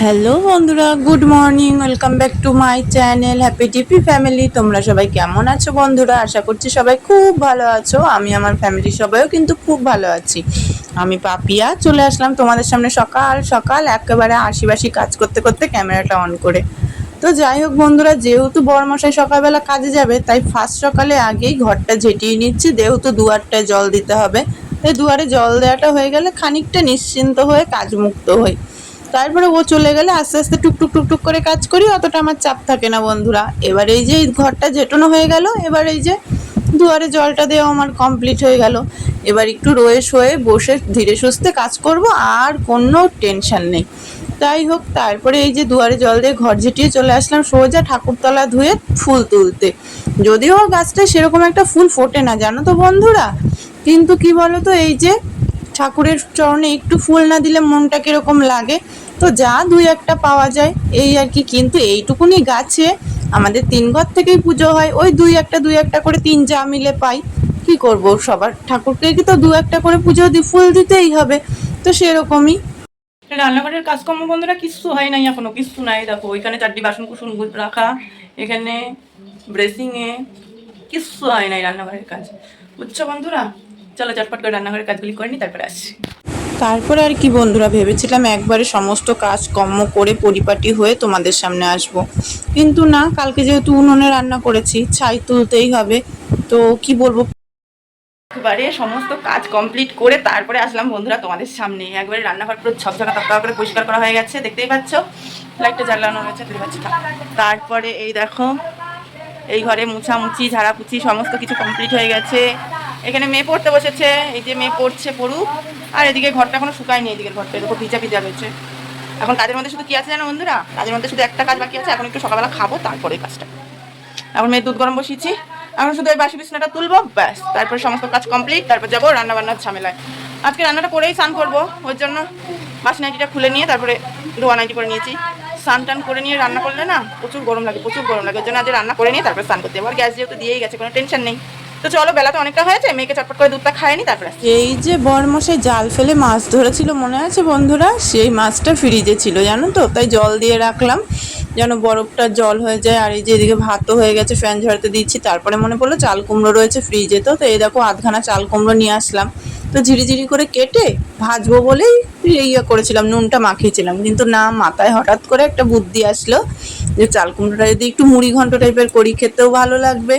Hello বন্ধুরা, good morning. Welcome back to my channel happy টিপি family. তোমরা সবাই কেমন আছো বন্ধুরা? আশা করছি সবাই খুব ভালো আছো। আমি আমার ফ্যামিলির সবাইও কিন্তু খুব ভালো আছি। আমি পাপিয়া চলে আসলাম তোমাদের সামনে সকাল সকাল একেবারে আশিবাসি কাজ করতে করতে ক্যামেরাটা অন করে। তো যাই হোক বন্ধুরা, যেহেতু বরমশাই সকালবেলা কাজে যাবে তাই ফার্স্ট সকালে আগেই ঘরটা ঝেঁটিয়ে নিচ্ছি, যেহেতু দুয়ারটায় জল দিতে হবে। এই দুয়ারে জল দেওয়াটা হয়ে গেলে খানিকটা নিশ্চিন্ত হয়ে কাজমুক্ত হই। তারপরে ও চলে গেলে আস্তে আস্তে টুকটুক টুকটুক করে কাজ করি, অতটা আমার চাপ থাকে না বন্ধুরা। এবার এই যে ঘরটা ঝেঁটানো হয়ে গেল, এবার এই যে দুয়ারে জলটা দেওয়া আমার কমপ্লিট হয়ে গেল। এবার একটু রয়ে শোয়ে বসে ধীরে সুস্থে কাজ করব, আর কোনো টেনশন নেই। তাই হোক, তারপরে এই যে দুয়ারে জল দিয়ে ঘর ঝেঁটিয়ে চলে আসলাম সোজা ঠাকুরতলা ধুয়ে ফুল তুলতে। যদিও গাছটায় সেরকম একটা ফুল ফোটে না জানো তো বন্ধুরা, কিন্তু কি বলো তো, এই যে ঠাকুরের চরণে একটু ফুল না দিলে মনটা কিরকম লাগে। তো যা দুই একটা পাওয়া যায় এই আর কি, কিন্তু এইটুকুনি গাছে আমাদের 3 ঘর থেকেই পুজো হয়, ওই দুই একটা করে 3 যা মিলে পাই। কি করব, সবার ঠাকুরকে কি তো 2-1 করে পুজো ফুল দিতেই হবে। তো সেরকমই রান্নাঘরের কাজকর্ম বন্ধুরা কিচ্ছু হয় নাই, এখনো কিচ্ছু নাই। দেখো ওইখানে 4টি বাসন কুসুন রাখা, এখানে ব্রেসিংয়ে কিচ্ছু হয় নাই রান্নাঘরের কাজ, বুঝছো বন্ধুরা। চলো চটপট করে রান্নাঘরের কাজগুলি করে নি, তারপরে আসছি। তারপরে আর কি বন্ধুরা, ভেবেছিলাম একবারে সমস্ত কাজ কর্ম করে পরিপাটি হয়ে তোমাদের সামনে আসব, কিন্তু না, কালকে যেহেতু উনুনে রান্না করেছি ছাই তুলতেই হবে। তো কি বলবো, একবারে সমস্ত কাজ কমপ্লিট করে তারপরে আসলাম বন্ধুরা তোমাদের সামনে। একবারে রান্নাঘর পুরো ঝকঝকা তকতকা করে পরিষ্কার করা হয়ে গেছে, দেখতেই পাচ্ছ। লাইটটা জ্বালানো হয়েছে, দেখতে পাচ্ছ। তারপরে এই দেখো, এই ঘরে মুছামুছি ঝাড়াপুছি সমস্ত কিছু কমপ্লিট হয়ে গেছে। এখানে মেয়ে পড়তে বসেছে, এই যে মেয়ে পড়ছে পড়ুক। আর এদিকে ঘরটা এখনো শুকায়নি, এদিকের ঘরটা এরকম ভিজা ভিজা রয়েছে। এখন কাজের মধ্যে শুধু কি আছে জানো বন্ধুরা, কাজের মধ্যে শুধু একটা কাজ বাকি আছে। এখন একটু সকালবেলা খাবো, তারপরে কাজটা। এখন মেয়ের দুধ গরম বসিয়েছি, এখন শুধু এই বাসি বিছনাটা তুলবো, ব্যাস। তারপরে সমস্ত কাজ কমপ্লিট, তারপর যাবো রান্না বান্নার ঝামেলায়। আজকে রান্নাটা করেই স্নান করবো, ওই জন্য বাসি নাইটিটা খুলে নিয়ে তারপরে ধোয়া নাইটি করে নিয়েছি। স্নান টান করে নিয়ে রান্না করলে না প্রচুর গরম লাগে, প্রচুর গরম লাগে। ওই জন্য আজ রান্না করে নিয়ে তারপরে স্নান করতে যাবো। আর গ্যাস যেহেতু দিয়েই গেছে, কোনো টেনশন নেই। তো চলো, বেলা তো অনেকটা হয়েছে, মেয়েকে চটপট করে দুধটা খায় নি, তারপরে এই যে বরমশাই জাল ফেলে মাছ ধরেছিল মনে আছে বন্ধুরা, সেই মাছটা ফ্রিজে ছিল জানো তো, তাই জল দিয়ে রাখলাম যেন বরফটা জল হয়ে যায়। আর এই যে এদিকে ভাতও হয়ে গেছে, ফ্যান ঝরাতে দিচ্ছি। তারপরে মনে পড়লো চাল কুমড়ো রয়েছে ফ্রিজে, তো এই দেখো আধখানা চাল কুমড়ো নিয়ে আসলাম। তো ঝিরিঝিরি করে কেটে ভাজবো বলেই ইয়ে করেছিলাম, নুনটা মাখিয়েছিলাম, কিন্তু না, মাথায় হঠাৎ করে একটা বুদ্ধি আসলো যে চাল কুমড়োটা যদি একটু মুড়ি ঘন্ট টাইপের করি, খেতেও ভালো লাগবে।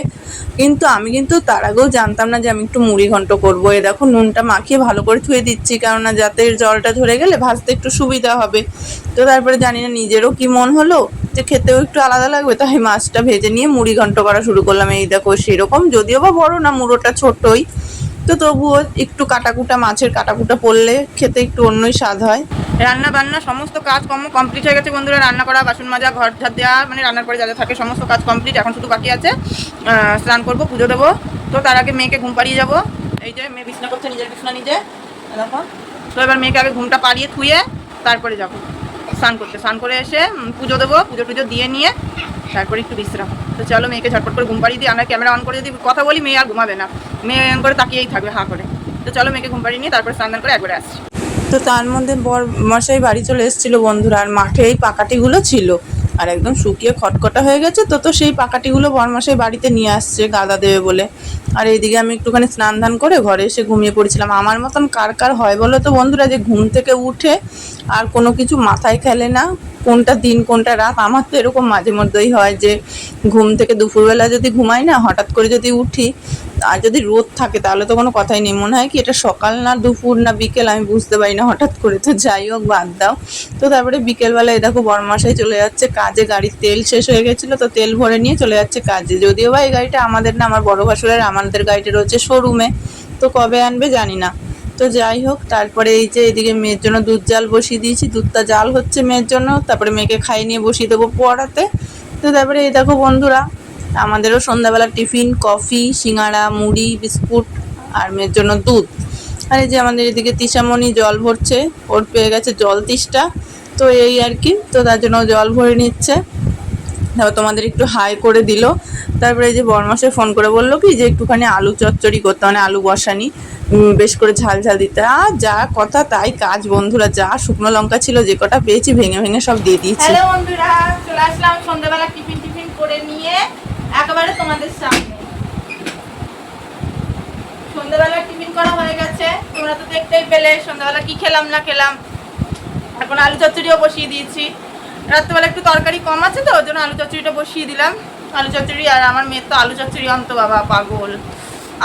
কিন্তু আমি কিন্তু তার আগেও জানতাম না যে আমি একটু মুড়ি ঘন্ট করবো। এ দেখো নুনটা মাখিয়ে ভালো করে ধুয়ে দিচ্ছি, কেননা যাতে জলটা ধরে গেলে ভাজতে একটু সুবিধা হবে। তো তারপরে জানি না নিজেরও কি মন হলো যে খেতেও একটু আলাদা লাগবে, তাই মাছটা ভেজে নিয়ে মুড়ি ঘন্ট করা শুরু করলাম। এই দেখো সেরকম যদিও বা বড় না, মুড়োটা ছোটই, তো তবুও একটু কাটাকুটা, মাছের কাটাকুটা পড়লে খেতে একটু অন্যই স্বাদ হয়। রান্না বান্না সমস্ত কাজ কর্ম কমপ্লিট হয়ে গেছে বন্ধুরা। রান্না করা, বাসন মাজা, ঘর ঝাড় দেওয়া, মানে রান্নার পরে যা যা থাকে সমস্ত কাজ কমপ্লিট। এখন শুধু বাকি আছে স্নান করবো, পুজো দেবো। তো তার আগে মেয়েকে ঘুম পাড়িয়ে যাবো। এই যে মেয়ে বিছনা করছে, নিজের বিছনা নিজে দেখো। তো এবার মেয়েকে আগে ঘুমটা পাড়িয়ে থুয়ে তারপরে যাবো স্নান করতে। স্নান করে এসে পুজো দেবো, পুজো টুজো দিয়ে নিয়ে তারপরে একটু বিশ্রাম। তো চলো মেয়েকে ঝটপট করে ঘুম পাড়িয়ে দিই। আমরা ক্যামেরা অন করে যদি কথা বলি মেয়ে আর ঘুমাবে না, মেয়ে অন করে তাকিয়েই থাকবে হাঁ করে। তো চলো মেয়েকে ঘুম পাড়িয়ে নিয়ে তারপরে স্নান করে একবারে আসছি। তো তার মধ্যে বর মশাই বাড়ি চলে এসেছিলো বন্ধুরা, আর মাঠে এই পাকাটিগুলো ছিল আর একদম শুকিয়ে খটখটা হয়ে গেছে। তো সেই পাকাটিগুলো বরমশাই বাড়িতে নিয়ে আসছে গাদা দেবে বলে। আর এইদিকে আমি একটুখানি স্নান ধান করে ঘরে এসে ঘুমিয়ে পড়েছিলাম। আমার মতন কার কার হয় বলো তো বন্ধুরা, যে ঘুম থেকে উঠে আর কোনো কিছু মাথায় খেলে না, কোনটা দিন কোনটা রাত। আমার তো এরকম মাঝে মধ্যেই হয় যে ঘুম থেকে দুপুরবেলা যদি ঘুমাই না, হঠাৎ করে যদি উঠি, আর যদি রোদ থাকে তাহলে তো কোনো কথাই নেই, মনে হয় কি এটা সকাল না দুপুর না বিকেল, আমি বুঝতে পারি না হঠাৎ করে। তো যাই হোক, বাদ দাও। তো তারপরে বিকেলবেলায় দেখো বরমাসাই চলে যাচ্ছে কাজে, গাড়ির তেল শেষ হয়ে গেছিলো, তো তেল ভরে নিয়ে চলে যাচ্ছে কাজে। যদিও বা এই গাড়িটা আমাদের না, আমার বড় ভাসুরের, আমাদের গাড়িটা রয়েছে শোরুমে, তো কবে আনবে জানি না। তো যাই হোক, তারপরে এই যে এদিকে মেয়ের জন্য দুধ জাল বসিয়ে দিয়েছি, দুধটা জাল হচ্ছে মেয়ের জন্য, তারপরে মেয়েকে খাইয়ে নিয়ে বসিয়ে দেবো পড়াতে। তো তারপরে এই দেখো বন্ধুরা, আমাদেরও সন্ধ্যাবেলা টিফিন, কফি, সিঙ্গাড়া, মুড়ি, বিস্কুট, আর মেয়ের জন্য দুধ। আর এই যে আমাদের এদিকে তিশামণি জল ভরছে, ওর পেয়ে গেছে জল তেষ্টা, তো এই আর কি। তো তার জন্য জল ভরে নিচ্ছে, তারপর তোমাদের একটু হাই করে দিল। তারপরে এই যে বরমাসে ফোন করে বললো কি যে একটুখানি আলু চচ্চড়ি করতে, মানে আলু বসানি। বেশ করে ঝাল ঝাল দিতে। আর যা কথা তাই কাজ বন্ধুরা, যা শুকনো লঙ্কা ছিল যে কটা পেয়েছি ভেঙে ভেঙে সব দিয়ে দিয়েছি। হ্যালো বন্ধুরা, চলে আসলাম সন্ধ্যাবেলা টিফিন করে নিয়ে একেবারে তোমাদের সামনে। সন্ধ্যাবেলা টিফিন করা হয়ে গেছে, তোমরা তো দেখতেই পেলে সন্ধ্যাবেলা কি খেলাম না খেলাম। এখন আলু চচ্চড়িও বসিয়ে দিয়েছি। রাত্রেবেলা একটু তরকারি কম আছে তো, ওই জন্য আলু চচ্চড়িটা বসিয়ে দিলাম। আলু চচ্চড়ি, আর আমার মেয়ের তো আলু চচ্চড়ি অন্ত বাবা পাগল।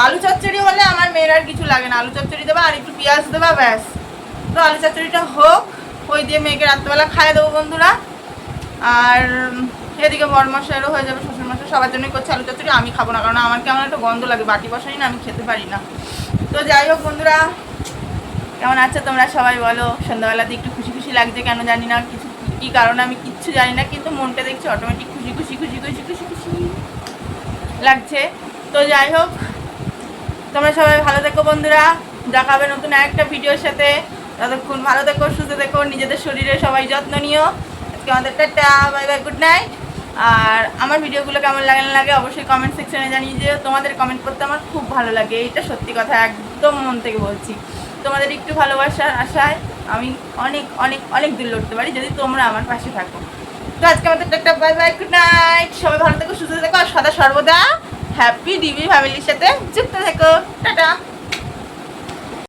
আলু চচ্চড়ি হলে আমার মেয়ের আর কিছু লাগে না, আলু চচ্চড়ি দেবা আর একটু পেঁয়াজ দেবা ব্যাস। তো আলু চচ্চড়িটা হোক, ওই দিয়ে মেয়েকে রাত্রেবেলা খাইয়ে দেবো বন্ধুরা। আর এদিকে বড়মশাইয়েরও হয়ে যাবে, শ্বশুরমশাই সবার জন্যই করছে আলু চচ্চড়ি। আমি খাবো না, কারণ আমার কেমন একটা গন্ধ লাগে, বাটি বসাই না, আমি খেতে পারি না। তো যাই হোক বন্ধুরা, কেমন আছো তোমরা সবাই বলো। সন্ধ্যাবেলাতে একটু খুশি খুশি লাগছে, কেন জানি না, কিছু কী কারণে আমি কিচ্ছু জানি না, কিন্তু মনটা দেখছি অটোমেটিক খুশি খুশি খুশি খুশি খুশি খুশি লাগছে। তো যাই হোক, তোমরা সবাই ভালো থেকো বন্ধুরা, দেখা হবে নতুন একটা ভিডিওর সাথে। ততক্ষণ ভালো থেকো, সুস্থ থেকো, নিজেদের শরীরে সবাই যত্ন নিও। আজকে আমাদের ta ta, bye bye, good night. আর আমার ভিডিওগুলো কেমন লাগে না লাগে অবশ্যই কমেন্ট সেকশনে জানিয়ে দিও। তোমাদের কমেন্ট করতে আমার খুব ভালো লাগে, এটা সত্যি কথা, একদম মন থেকে বলছি। তোমাদের একটু ভালোবাসার আশায় আমি অনেক অনেক অনেক দূর লড়তে পারি, যদি তোমরা আমার পাশে থাকো। তো আজকে আমাদের ta ta, bye bye, good night. সবাই ভালো থেকো, সুস্থ থেকো, আর সদা সর্বদা হ্যাপি ডিবি ফ্যামিলির সাথে যুক্ত থেকো। টাটা।